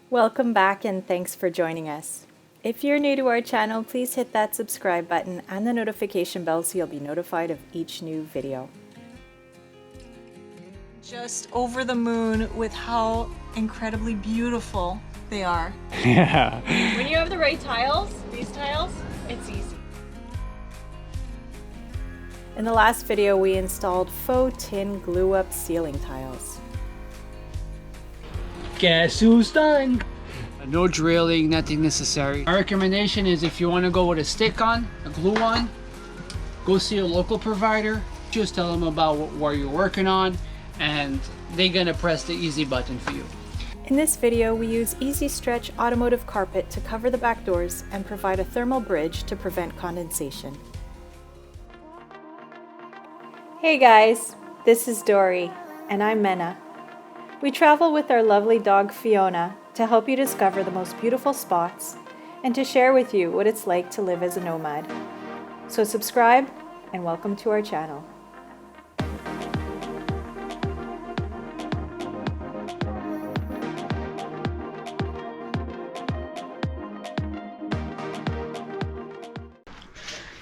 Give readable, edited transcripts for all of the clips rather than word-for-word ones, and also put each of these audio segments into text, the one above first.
Welcome back and thanks for joining us. If you're new to our channel, please hit that subscribe button and the notification bell so you'll be notified of each new video. Just over the moon with how incredibly beautiful they are. Yeah. When you have the right tiles, these tiles, it's easy. In the last video, we installed faux tin glue-up ceiling tiles. Guess who's done? No drilling, nothing necessary. My recommendation is if you want to go with a stick-on, a glue-on, go see a local provider. Just tell them about what you're working on and they're gonna press the easy button for you. In this video, we use EZ-ier automotive carpet to cover the back doors and provide a thermal bridge to prevent condensation. Hey guys, this is Dory, and I'm Mena. We travel with our lovely dog Fiona to help you discover the most beautiful spots and to share with you what it's like to live as a nomad. So subscribe and welcome to our channel.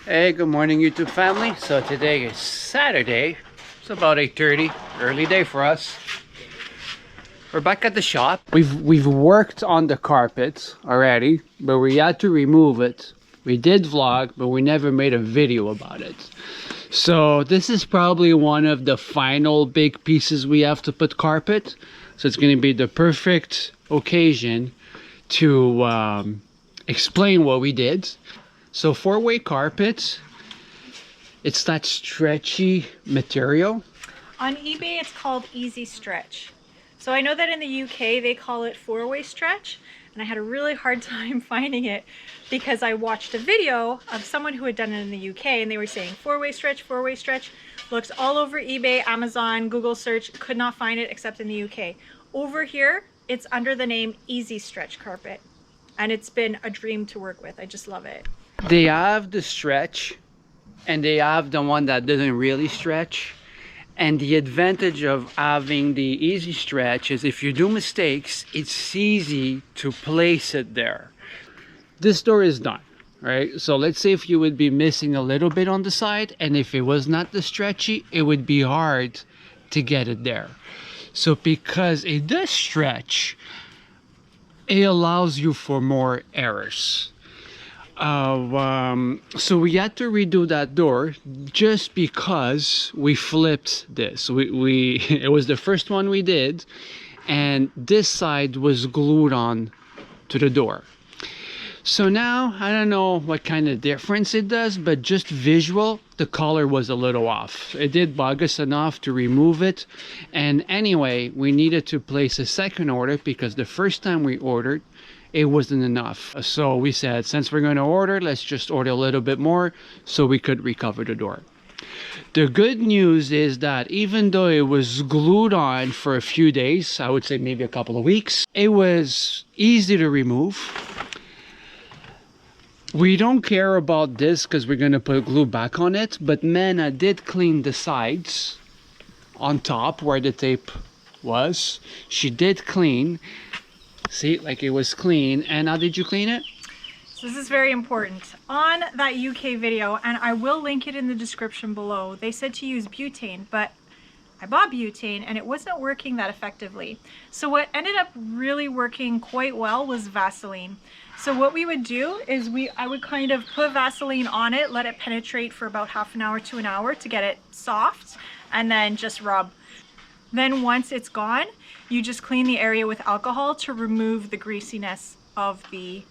Hey, good morning YouTube family. So today is Saturday. It's about 8:30, early day for us. We're back at the shop. We've worked on the carpet already, but we had to remove it. We did vlog, but we never made a video about it. So this is probably one of the final big pieces we have to put carpet. So it's going to be the perfect occasion to explain what we did. So four-way carpet, it's that stretchy material. On eBay, it's called EZ-ier. So I know that in the UK, they call it four-way stretch, and I had a really hard time finding it because I watched a video of someone who had done it in the UK, and they were saying four-way stretch, looks all over eBay, Amazon, Google search, could not find it except in the UK. Over here, it's under the name EZ-ier carpet, and it's been a dream to work with. I just love it. They have the stretch, and they have the one that doesn't really stretch. And the advantage of having the easy stretch is if you do mistakes, it's easy to place it there. This door is done, right? So let's say if you would be missing a little bit on the side, and if it was not the stretchy, it would be hard to get it there. So because it does stretch, it allows you for more errors. So we had to redo that door just because we flipped this. It was the first one we did, and this side was glued on to the door. So now I don't know what kind of difference it does, but just visual, the color was a little off. It did bug us enough to remove it, and anyway, we needed to place a second order because the first time we ordered, it wasn't enough. So we said, since we're going to order, let's just order a little bit more so we could recover the door. The good news is that even though it was glued on for a few days, I would say maybe a couple of weeks, it was easy to remove. We don't care about this because we're going to put glue back on it, but Mena did clean the sides on top where the tape was. She did clean. See, like it was clean. And how did you clean it? So this is very important. On that UK video, and I will link it in the description below, they said to use butane, but I bought butane and it wasn't working that effectively. So what ended up really working quite well was Vaseline. So what we would do is I would kind of put Vaseline on it, let it penetrate for about half an hour to an hour to get it soft, and then just rub. Then once it's gone, you just clean the area with alcohol to remove the greasiness of the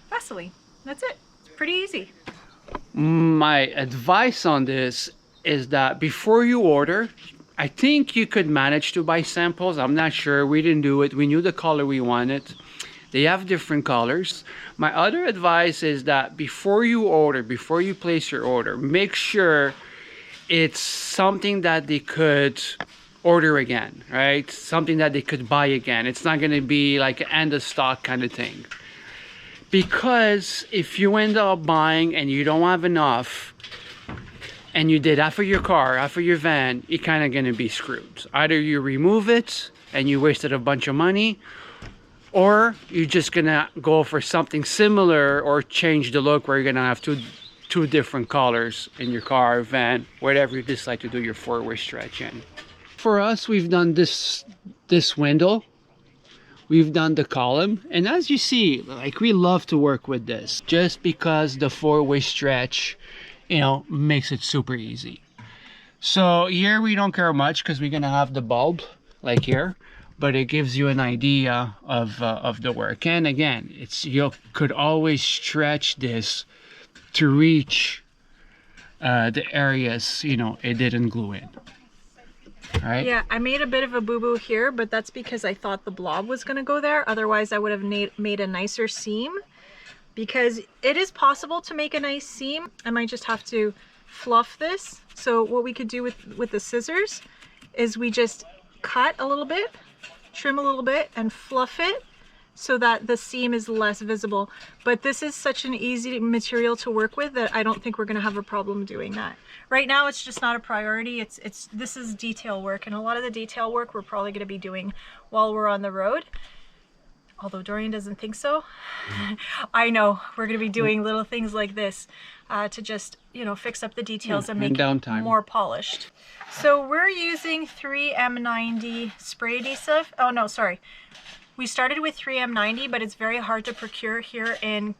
Vaseline. That's it. It's pretty easy. My advice on this is that before you order, I think you could manage to buy samples. I'm not sure. We didn't do it. We knew the color we wanted. They have different colors. My other advice is that before you order, before you place your order, make sure it's something that they could order again, right? Something that they could buy again. It's not going to be like an end of stock kind of thing. Because if you end up buying and you don't have enough, and you did half of your car, half of your van, you're kind of going to be screwed. Either you remove it and you wasted a bunch of money, or you're just gonna go for something similar or change the look where you're gonna have two different colors in your car, van, whatever you decide to do your four-way stretch in. For us, we've done this window, we've done the column, and as you see, like, we love to work with this just because the four-way stretch, you know, makes it super easy. So here we don't care much because we're gonna have the bulb like here, but it gives you an idea of the work. And again, it's, you could always stretch this to reach the areas, you know, it didn't glue in. All right. Yeah, I made a bit of a boo-boo here, but that's because I thought the blob was going to go there. Otherwise, I would have made a nicer seam, because it is possible to make a nice seam. I might just have to fluff this. So what we could do with the scissors is we just cut a little bit, trim a little bit, and fluff it so that the seam is less visible. But this is such an easy material to work with that I don't think we're gonna have a problem doing that. Right now, it's just not a priority. This is detail work, and a lot of the detail work we're probably gonna be doing while we're on the road. Although Dorian doesn't think so. I know, we're gonna be doing little things like this to just, you know, fix up the details and make it more polished. So we're using 3M90 spray adhesive. Oh no, sorry. We started with 3M90, but it's very hard to procure here in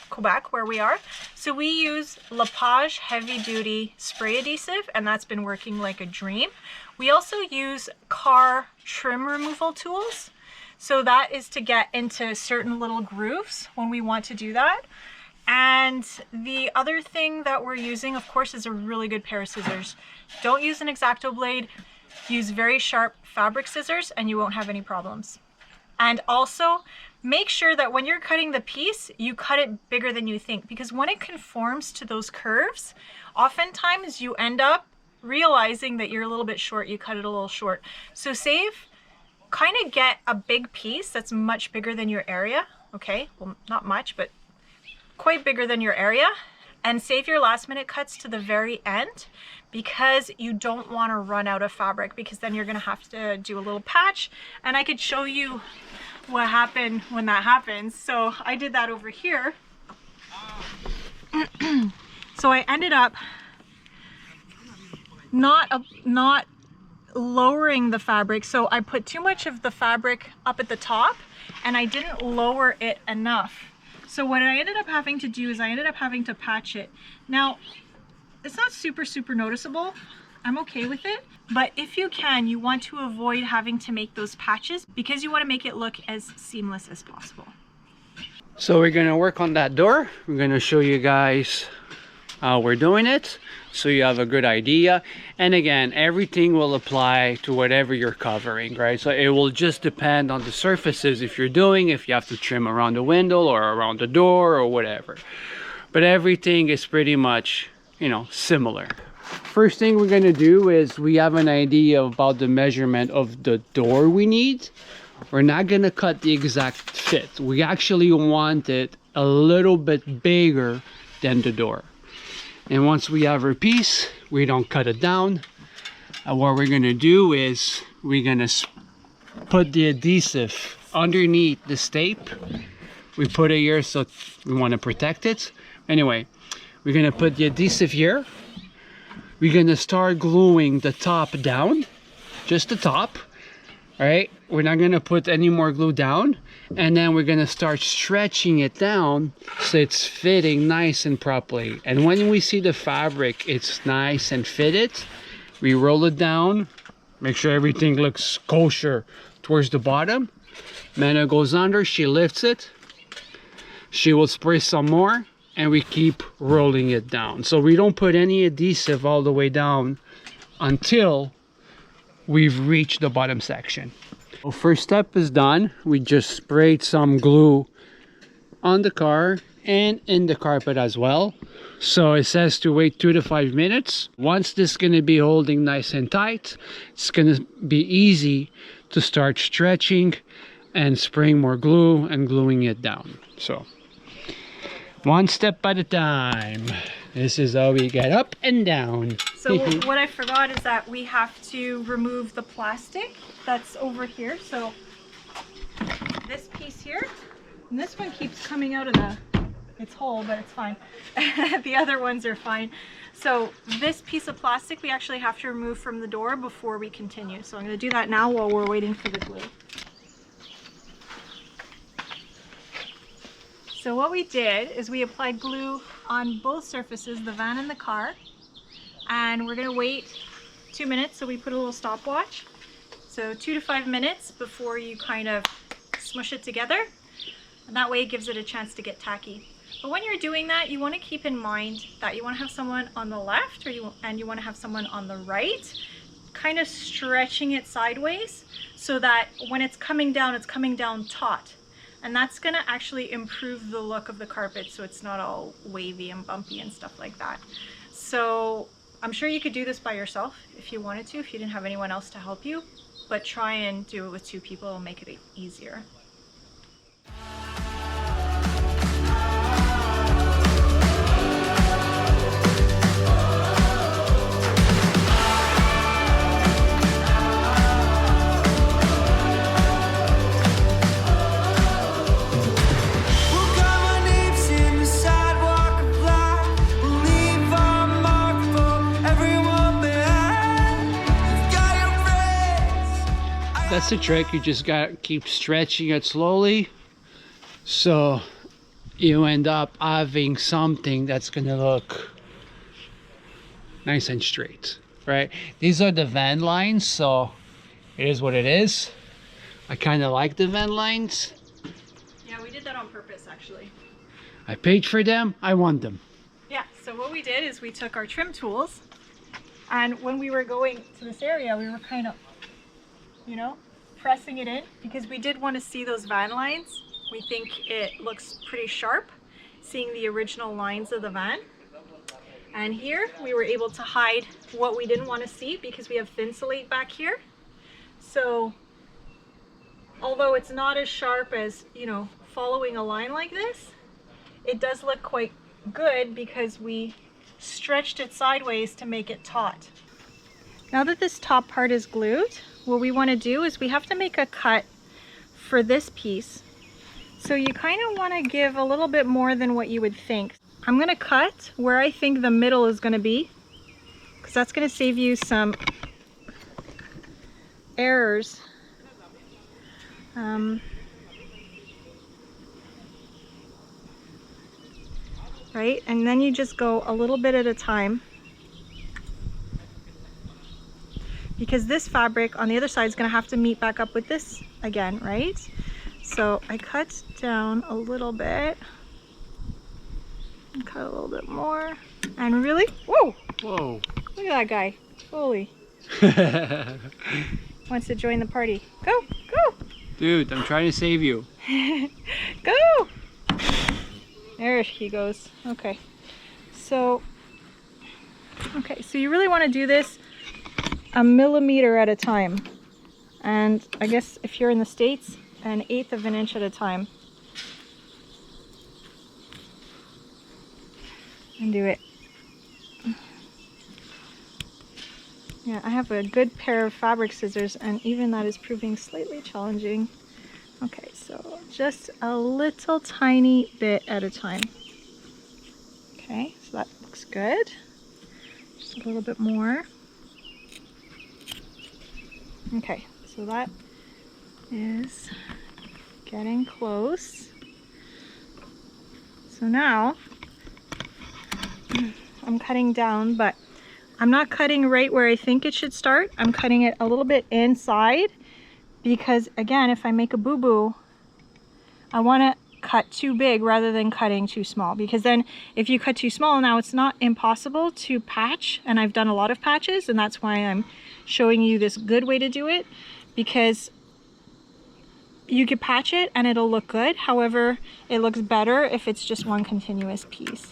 Quebec where we are. So we use Lepage heavy duty spray adhesive, and that's been working like a dream. We also use car trim removal tools. So that is to get into certain little grooves when we want to do that. And the other thing that we're using, of course, is a really good pair of scissors. Don't use an X-Acto blade. Use very sharp fabric scissors and you won't have any problems. And also, make sure that when you're cutting the piece, you cut it bigger than you think, because when it conforms to those curves, oftentimes you end up realizing that you're a little bit short, you cut it a little short. So kind of get a big piece that's much bigger than your area, okay? Well, not much, but quite bigger than your area, and save your last minute cuts to the very end, because you don't want to run out of fabric, because then you're going to have to do a little patch. And I could show you what happened when that happens. So I did that over here. So I ended up not lowering the fabric, so I put too much of the fabric up at the top and I didn't lower it enough. So what I ended up having to do is I ended up having to patch it. Now, it's not super noticeable. I'm okay with it. But if you can, you want to avoid having to make those patches because you want to make it look as seamless as possible. So we're going to work on that door. We're going to show you guys how we're doing it, so you have a good idea. And again, everything will apply to whatever you're covering, right? So it will just depend on the surfaces if you're doing, if you have to trim around the window or around the door or whatever. But everything is pretty much, you know, similar. First thing we're going to do is we have an idea about the measurement of the door we need. We're not going to cut the exact fit. We actually want it a little bit bigger than the door. And once we have our piece, we don't cut it down. What we're going to do is we're going to put the adhesive underneath this tape. We put it here so we want to protect it. Anyway, we're going to put the adhesive here. We're going to start gluing the top down, just the top. All right, we're not going to put any more glue down, and then we're going to start stretching it down so it's fitting nice and properly. And when we see the fabric it's nice and fitted, we roll it down, make sure everything looks kosher towards the bottom. Mena goes under, she lifts it, she will spray some more, and we keep rolling it down. So we don't put any adhesive all the way down until we've reached the bottom section. So first step is done. We just sprayed some glue on the car and in the carpet as well. So it says to wait 2 to 5 minutes. Once this is going to be holding nice and tight, it's going to be easy to start stretching and spraying more glue and gluing it down. So one step at a time. This is how we get up and down. So what I forgot is that we have to remove the plastic that's over here. So this piece And this one keeps coming out of its hole, but it's fine. The other ones are fine. So this piece of plastic we actually have to remove from the door before we continue. So I'm going to do that now while we're waiting for the glue. So what we did is we applied glue on both surfaces, the van and the car. And we're going to wait 2 minutes, so we put a little stopwatch. So 2 to 5 minutes before you kind of smush it together. And that way it gives it a chance to get tacky. But when you're doing that, you want to keep in mind that you want to have someone on the left and you want to have someone on the right, kind of stretching it sideways so that when it's coming down taut. And that's going to actually improve the look of the carpet so it's not all wavy and bumpy and stuff like that. So I'm sure you could do this by yourself if you wanted to, if you didn't have anyone else to help you, but try and do it with 2 people, it'll make it easier. That's the trick. You just gotta keep stretching it slowly so you end up having something that's gonna look nice and straight, right? These are the van lines, so it is what it is. I kind of like the van lines. Yeah, we did that on purpose actually. I paid for them, I want them. Yeah, so what we did is we took our trim tools, and when we were going to this area, we were kind of, you know, pressing it in because we did want to see those van lines. We think it looks pretty sharp, seeing the original lines of the van. And here we were able to hide what we didn't want to see because we have thinsulate back here. So although it's not as sharp as, you know, following a line like this, it does look quite good because we stretched it sideways to make it taut. Now that this top part is glued, what we want to do is we have to make a cut for this piece. So you kind of want to give a little bit more than what you would think. I'm going to cut where I think the middle is going to be, because that's going to save you some errors. Right? And then you just go a little bit at a time, because this fabric on the other side is going to have to meet back up with this again, right? So I cut down a little bit, and cut a little bit more, and really, whoa! Whoa! Look at that guy! Holy! Wants to join the party. Go! Go! Dude, I'm trying to save you. Go! There he goes. Okay. So you really want to do this a millimeter at a time. And I guess if you're in the States, 1/8 of an inch at a time. And do it. Yeah, I have a good pair of fabric scissors, and even that is proving slightly challenging. Okay, so just a little tiny bit at a time. Okay, so that looks good. Just a little bit more. Okay, so that is getting close. So now I'm cutting down, but I'm not cutting right where I think it should start. I'm cutting it a little bit inside, because again, if I make a boo-boo, I want to cut too big rather than cutting too small, because then if you cut too small, now it's not impossible to patch, and I've done a lot of patches, and that's why I'm showing you this good way to do it, because you could patch it and it'll look good. However, it looks better if it's just one continuous piece.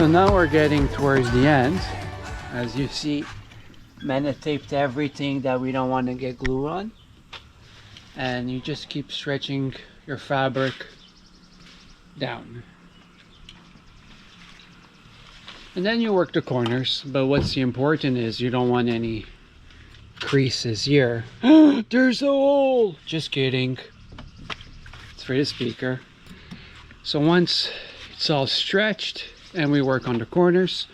So now we're getting towards the end. As you see, Mena taped everything that we don't want to get glue on. And you just keep stretching your fabric down. And then you work the corners, but what's important is you don't want any creases here. There's a hole! Just kidding. It's for the speaker. So once it's all stretched and we work on the corners,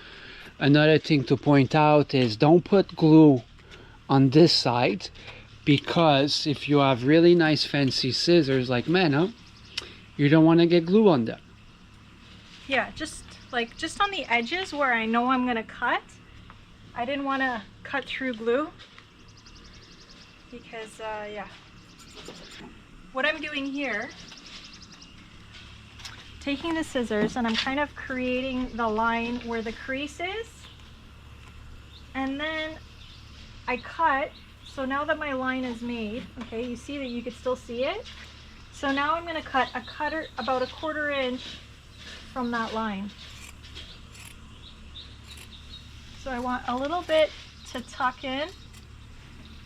another thing to point out is don't put glue on this side, because if you have really nice fancy scissors like Mena, you don't want to get glue on them. Yeah, just on the edges where I know I'm gonna cut. I didn't want to cut through glue because yeah. What I'm doing here, taking the scissors and I'm kind of creating the line where the crease is, and then I cut. So now that my line is made, okay, you see that you can still see it. So now I'm going to cut about a 1/4 inch from that line. So I want a little bit to tuck in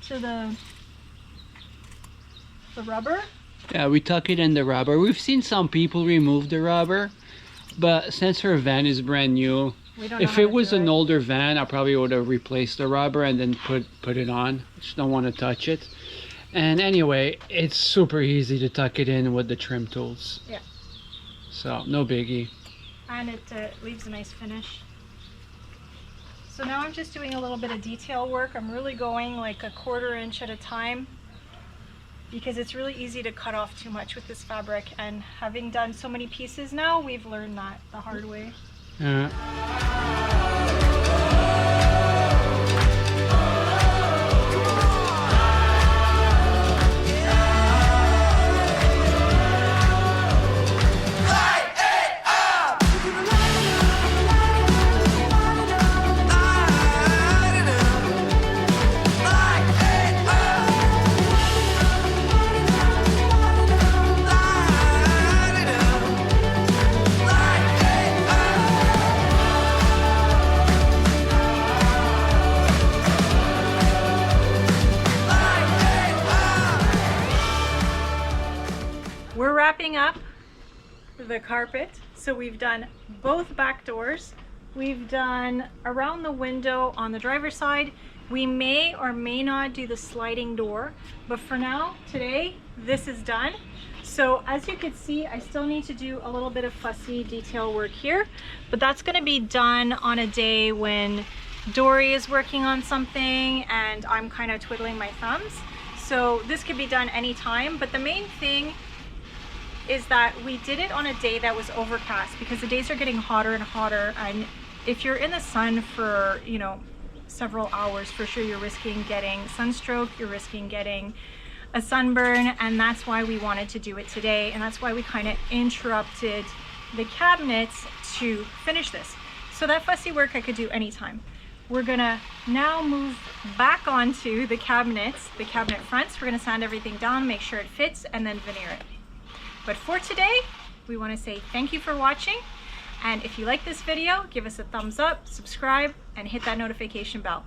to the rubber. Yeah, we tuck it in the rubber. We've seen some people remove the rubber, but since her van is brand new, if it was an older van, I probably would have replaced the rubber and then put it on. Just don't want to touch it. And anyway, it's super easy to tuck it in with the trim tools. Yeah. So no biggie. And it leaves a nice finish. So now I'm just doing a little bit of detail work. I'm really going like a 1/4 inch at a time, because it's really easy to cut off too much with this fabric, and having done so many pieces now, we've learned that the hard way. Yeah. We're wrapping up the carpet. So we've done both back doors. We've done around the window on the driver's side. We may or may not do the sliding door, but for now, today, this is done. So as you can see, I still need to do a little bit of fussy detail work here, but that's gonna be done on a day when Dory is working on something and I'm kind of twiddling my thumbs. So this could be done anytime, but the main thing is that we did it on a day that was overcast, because the days are getting hotter and hotter, and if you're in the sun for, you know, several hours, for sure you're risking getting sunstroke, you're risking getting a sunburn, and that's why we wanted to do it today, and that's why we kind of interrupted the cabinets to finish this. So that fussy work I could do anytime. We're gonna now move back onto the cabinets, the cabinet fronts. We're gonna sand everything down, make sure it fits, and then veneer it. But for today, we want to say thank you for watching, and if you like this video, give us a thumbs up, subscribe, and hit that notification bell.